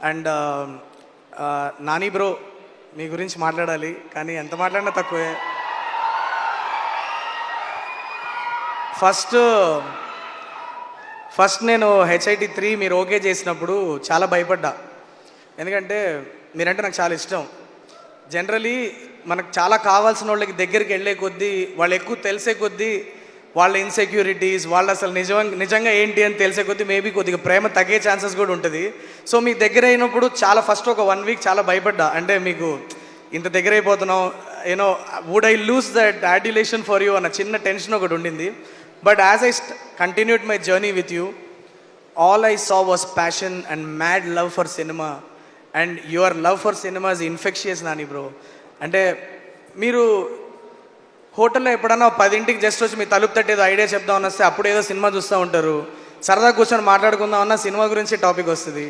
And Nani bro, మీ గురించి మాట్లాడాలి కానీ ఎంత మాట్లాడినా తక్కువే. ఫస్ట్ నేను HIT 3 మీరు ఓకే చేసినప్పుడు చాలా భయపడ్డా. ఎందుకంటే మీరంటే నాకు చాలా ఇష్టం. జనరలీ మనకు చాలా కావాల్సిన వాళ్ళకి దగ్గరికి వెళ్ళే కొద్దీ, వాళ్ళు ఎక్కువ తెలిసే కొద్దీ, వాళ్ళ ఇన్సెక్యూరిటీస్, వాళ్ళు అసలు నిజంగా ఏంటి అని తెలిసే కొద్దీ మేబీ కొద్దిగా ప్రేమ తగ్గే ఛాన్సెస్ కూడా ఉంటుంది. సో మీకు దగ్గర అయినప్పుడు ఫస్ట్ ఒక 1 వీక్ చాలా భయపడ్డా. అంటే మీకు ఇంత దగ్గర అయిపోతున్నాం, you know would I lose that adulation for you అన్న చిన్న టెన్షన్ ఒకటి ఉండింది. But as I continued my journey with you, all I saw was passion and mad love for cinema. And your love for cinema is infectious Nani bro. అంటే మీరు హోటల్లో ఎప్పుడన్నా 10ంటికి just వచ్చి మీ తలుపు తట్టేదో ఐడియా చెప్దామని వస్తే అప్పుడు ఏదో సినిమా చూస్తూ ఉంటారు. సరదా కూర్చొని మాట్లాడుకుందామన్నా సినిమా గురించి టాపిక్ వస్తుంది.